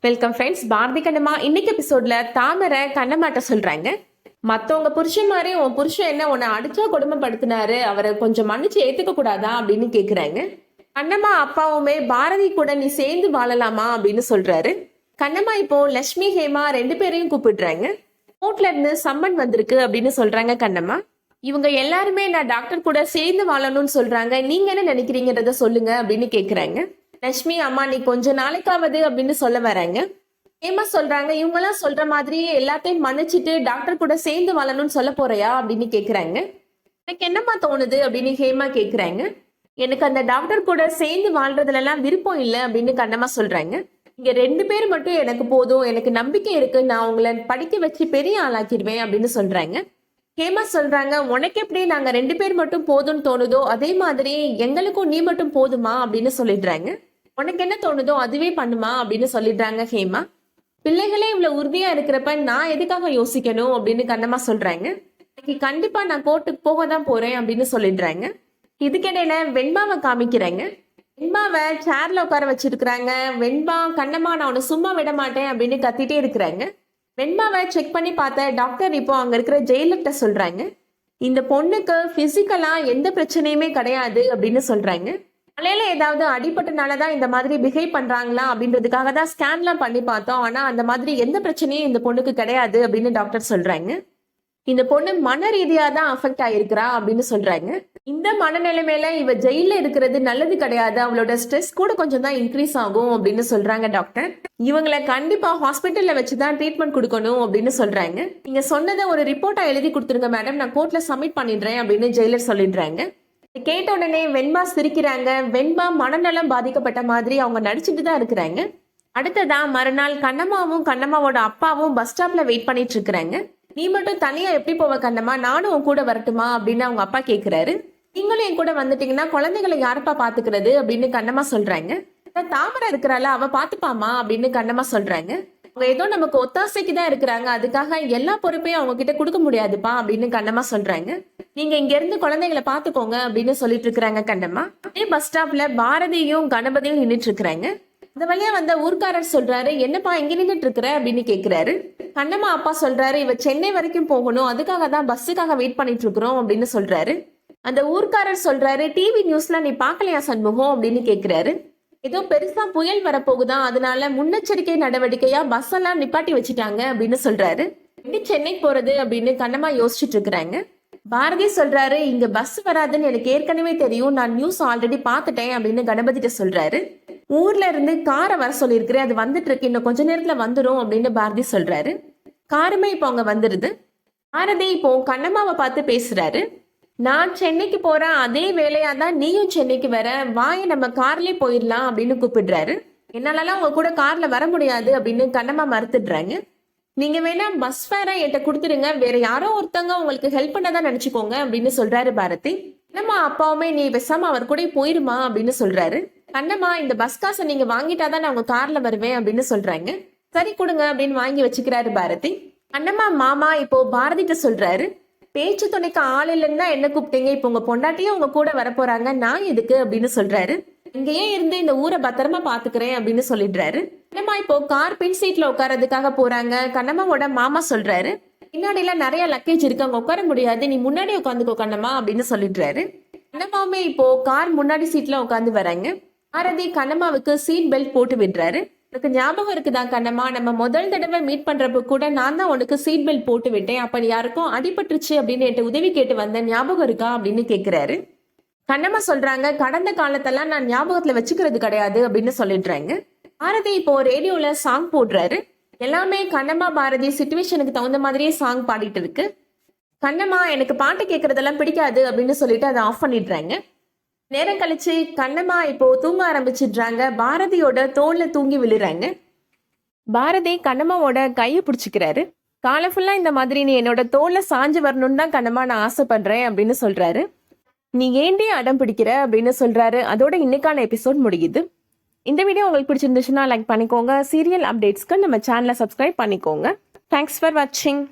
Welcome friends. Bharathi Kannamma இன்னைக்கு எபிசோட்ல தாமரை கண்ணம்மாட்ட சொல்றாங்க, மத்தவங்க புருஷன் மாதிரி உன் புருஷன் என்ன உன்னை அடிச்சா கொடுமைப்படுத்தினாரு, அவரை கொஞ்சம் மன்னிச்சு ஏத்துக்க கூடாதா அப்படின்னு கேக்குறாங்க. கண்ணம்மா அப்பாவுமே பாரதி கூட நீ சேர்ந்து வாழலாமா அப்படின்னு சொல்றாரு. கண்ணம்மா இப்போ லட்சுமி ஹேமா 2 பேரையும் கூப்பிடுறாங்க. கோர்ட்ல இருந்து சம்மன் வந்திருக்கு அப்படின்னு சொல்றாங்க கண்ணம்மா. இவங்க எல்லாருமே நான் டாக்டர் கூட சேர்ந்து வாழணும்னு சொல்றாங்க, நீங்க என்ன நினைக்கிறீங்கன்றத சொல்லுங்க அப்படின்னு கேக்குறாங்க. லட்சுமி அம்மா நீ கொஞ்ச நாளைக்காவது அப்படின்னு சொல்ல வராங்க. ஹேமா சொல்றாங்க, இவங்கெல்லாம் சொல்ற மாதிரியே எல்லாத்தையும் மன்னிச்சுட்டு டாக்டர் கூட சேர்ந்து வாழணும்னு சொல்ல போறியா அப்படின்னு கேக்குறாங்க. எனக்கு என்னம்மா தோணுது அப்படின்னு ஹேமா கேக்குறாங்க. எனக்கு அந்த டாக்டர் கூட சேர்ந்து வாழ்றதுல எல்லாம் விருப்பம் இல்லை அப்படின்னு கண்ணம்மா சொல்றாங்க. இங்க 2 பேர் மட்டும் எனக்கு போதும், எனக்கு நம்பிக்கை இருக்கு, நான் உங்களை படிக்க வச்சு பெரிய ஆளாக்கிடுவேன் அப்படின்னு சொல்றாங்க. ஹேமா சொல்றாங்க, உனக்கு எப்படி நாங்க 2 பேர் மட்டும் போதும்னு தோணுதோ அதே மாதிரி எங்களுக்கும் நீ மட்டும் போதுமா அப்படின்னு சொல்லிடுறாங்க. உனக்கு என்ன தோணுதோ அதுவே பண்ணுமா அப்படின்னு சொல்லிடுறாங்க ஹேமா. பிள்ளைகளே இவ்வளவு உறுதியா இருக்கிறப்ப நான் எதுக்காக யோசிக்கணும் அப்படின்னு கண்ணம்மா சொல்றாங்க. இன்னைக்கு கண்டிப்பா நான் கோர்ட்டுக்கு போக தான் போறேன் அப்படின்னு சொல்லிடுறாங்க. இதுக்கிடையில வெண்பாவை காமிக்கிறாங்க. வெண்பாவை சேர்ல உட்கார வச்சிருக்கிறாங்க. வெண்பா கண்ணம்மா நான் உன்னை சும்மா விட மாட்டேன் அப்படின்னு கத்திட்டே இருக்கிறாங்க. வெண்பாவை செக் பண்ணி பார்த்த டாக்டர் இப்போ அங்க இருக்கிற ஜெயிலர்கிட்ட சொல்றாங்க, இந்த பொண்ணுக்கு பிசிக்கலா எந்த பிரச்சனையுமே கிடையாது அப்படின்னு சொல்றாங்க. தலையில ஏதாவது அடிபட்டனாலதான் இந்த மாதிரி பிஹேவ் பண்றாங்களா அப்படின்றதுக்காக தான் ஸ்கேன்லாம் பண்ணி பார்த்தோம், ஆனா அந்த மாதிரி எந்த பிரச்சனையும் இந்த பொண்ணுக்கு கிடையாது அப்படின்னு டாக்டர் சொல்றாங்க. இந்த பொண்ணு மன ரீதியா தான் அஃபெக்ட் ஆயிருக்கிறா அப்படின்னு சொல்றாங்க. இந்த மனநிலைமையில இவ ஜெயில இருக்கிறது நல்லது கிடையாது, அவளோட ஸ்ட்ரெஸ் கூட கொஞ்சம் தான் இன்க்ரீஸ் ஆகும் அப்படின்னு சொல்றாங்க டாக்டர். இவங்களை கண்டிப்பா ஹாஸ்பிட்டல்ல வச்சுதான் ட்ரீட்மெண்ட் கொடுக்கணும் அப்படின்னு சொல்றாங்க. நீங்க சொன்னதை ஒரு ரிப்போர்ட்டா எழுதி கொடுத்துருங்க மேடம், நான் கோர்ட்ல சப்மிட் பண்ணிடுறேன் அப்படின்னு ஜெயிலர் சொல்லிடுறாங்க. கேட்ட உடனே வெண்பா சிரிக்கிறாங்க. வெண்பா மனநலம் பாதிக்கப்பட்ட மாதிரி அவங்க நடிச்சுட்டு தான் இருக்கிறாங்க. அடுத்ததா மறுநாள் கண்ணம்மாவும் கண்ணம்மாவோட அப்பாவும் பஸ் ஸ்டாப்ல வெயிட் பண்ணிட்டு இருக்கிறாங்க. நீ மட்டும் தனியா எப்படி போவ கண்ணம்மா, நானும் உன் கூட வரட்டுமா அப்படின்னு அவங்க அப்பா கேக்குறாரு. நீங்களும் என் கூட வந்துட்டீங்கன்னா குழந்தைகளை யாருப்பா பாத்துக்கிறது அப்படின்னு கண்ணம்மா சொல்றாங்க. தாமரை இருக்கிறாள் அவ பாத்துப்பாமா அப்படின்னு கண்ணம்மா சொல்றாங்க. அவங்க ஏதோ நமக்கு ஒத்தாசைக்கு தான் இருக்கிறாங்க, அதுக்காக எல்லா பொறுப்பையும் அவங்க கிட்ட கொடுக்க முடியாதுப்பா அப்படின்னு கண்ணம்மா சொல்றாங்க. நீங்க இங்க இருந்து குழந்தைகளை பாத்துக்கோங்க அப்படின்னு சொல்லிட்டு இருக்கிறாங்க கண்ணம்மா. அதே பஸ் ஸ்டாப்ல பாரதியும் கணபதியும் நின்றுட்டு இருக்கிறாங்க. அந்த வழியா வந்த ஊர்க்காரர் சொல்றாரு, என்னப்பா இங்க நின்றுட்டு இருக்கிற அப்படின்னு கேக்குறாரு. கண்ணம்மா அப்பா சொல்றாரு, இவ சென்னை வரைக்கும் போகணும், அதுக்காக தான் பஸ்ஸுக்காக வெயிட் பண்ணிட்டு இருக்கிறோம் அப்படின்னு சொல்றாரு. அந்த ஊர்க்காரர் சொல்றாரு, டிவி நியூஸ்ல நீ பாக்கலையா சண்முகம் அப்படின்னு கேக்குறாரு. ஏதோ பெருசா புயல் வரப்போகுதான், அதனால முன்னெச்சரிக்கை நடவடிக்கையா பஸ் எல்லாம் நிப்பாட்டி வச்சுட்டாங்க அப்படின்னு சொல்றாரு. எப்படி சென்னைக்கு போறது அப்படின்னு கண்ணம்மா யோசிச்சுட்டு இருக்கிறாங்க. பாரதி சொல்றாரு, இங்க பஸ் வராதுன்னு எனக்கு ஏற்கனவே தெரியும், நான் நியூஸ் ஆல்ரெடி பாத்துட்டேன் அப்படின்னு கணபதிட்ட சொல்றாரு. ஊர்ல இருந்து காரை வர சொல்லியிருக்கிறேன், அது வந்துட்டு இருக்கு, இன்னும் கொஞ்ச நேரத்துல வந்துடும் அப்படின்னு பாரதி சொல்றாரு. காருமே இப்போ அங்க வந்துருது. பாரதி இப்போ கண்ணம்மாவை பார்த்து பேசுறாரு. நான் சென்னைக்கு போறேன், அதே வேலையா தான் நீயும் சென்னைக்கு வர, வாயை நம்ம கார்லயே போயிடலாம் அப்படின்னு கூப்பிடுறாரு. என்னாலலாம் உங்க கூட கார்ல வர முடியாது அப்படின்னு கண்ணம்மா மறுத்துடுறாங்க. நீங்க வேணா பஸ் ஃபேரை என்கிட்ட கொடுத்துடுங்க, வேற யாரோ ஒருத்தங்க உங்களுக்கு ஹெல்ப் பண்ணதான் நினைச்சுக்கோங்க அப்படின்னு சொல்றாரு பாரதி. கண்ணம்மா அப்பாவுமே நீ பேசாம அவர் கூட போயிருமா அப்படின்னு சொல்றாரு. கண்ணம்மா இந்த பஸ் காசை நீங்க வாங்கிட்டாதான் நான் உங்க கார்ல வருவேன் அப்படின்னு சொல்றாங்க. சரி கொடுங்க அப்படின்னு வாங்கி வச்சுக்கிறாரு பாரதி. கண்ணம்மா மாமா இப்போ பாரதிட்ட சொல்றாரு, பேச்சு துணைக்கு ஆள் இல்லைன்னா என்ன கூப்பிட்டீங்க, இப்போ உங்க பொண்டாட்டியும் உங்க கூட வரப்போறாங்க, நான் எதுக்கு அப்படின்னு சொல்றாரு. இங்கேயே இருந்து இந்த ஊரை பத்திரமா பாத்துக்கிறேன் அப்படின்னு சொல்லிடுறாரு. கண்ணம்மா இப்போ கார் பின் சீட்ல உட்காரதுக்காக போறாங்க. கண்ணம்மாவோட மாமா சொல்றாரு, பின்னாடி எல்லாம் நிறைய லக்கேஜ் இருக்கு, அங்க உட்கார முடியாது, நீ முன்னாடி உட்காந்துக்கோ கண்ணம்மா அப்படின்னு சொல்லிடுறாரு. கண்ணம்மாவுமே இப்போ கார் முன்னாடி சீட்ல உட்காந்து வராங்க. பாரதி கண்ணம்மாவுக்கு சீட் பெல்ட் போட்டு விடுறாரு. உனக்கு ஞாபகம் இருக்குதான் கண்ணம்மா, நம்ம முதல் தடவை மீட் பண்றப்ப கூட நான் தான் உனக்கு சீட் பெல்ட் போட்டு விட்டேன், அப்ப யாருக்கும் அடிபட்டுருச்சு அப்படின்னு என்கிட்ட உதவி கேட்டு வந்தேன், ஞாபகம் இருக்கா அப்படின்னு கேக்குறாரு. கண்ணம்மா சொல்றாங்க, கடந்த காலத்தெல்லாம் நான் ஞாபகத்துல வச்சுக்கிறது கிடையாது அப்படின்னு சொல்லிடுறாங்க. பாரதி இப்போ ரேடியோல சாங் போடுறாரு. எல்லாமே கண்ணம்மா பாரதி சிச்சுவேஷனுக்கு தகுந்த மாதிரியே சாங் பாடிட்டு இருக்கு. கண்ணம்மா எனக்கு பாட்டு கேட்கறதெல்லாம் பிடிக்காது அப்படின்னு சொல்லிட்டு அதை ஆஃப் பண்ணிடுறாங்க. நேரம் கழிச்சு கண்ணம்மா இப்போ தூங்க ஆரம்பிச்சிடுறாங்க. பாரதியோட தோல்ல தூங்கி விழுறாங்க. பாரதி கண்ணம்மாவோட கையை பிடிச்சிக்கிறாரு. காலை ஃபுல்லா இந்த மாதிரி நீ என்னோட தோல்ல சாஞ்சு வரணும்னு தான் கண்ணம்மா நான் ஆசைப்படுறேன் அப்படின்னு சொல்றாரு. நீ ஏண்டி அடம் பிடிக்கிற அப்படின்னு சொல்றாரு. அதோட இன்னைக்கான எபிசோட் முடியுது. இந்த வீடியோ உங்களுக்கு பிடிச்சிருந்துச்சுன்னா லைக் பண்ணிக்கோங்க. சீரியல் அப்டேட்ஸ்க்கு நம்ம சேனலை சப்ஸ்கிரைப் பண்ணிக்கோங்க. தேங்க்ஸ் ஃபார் வாட்சிங்.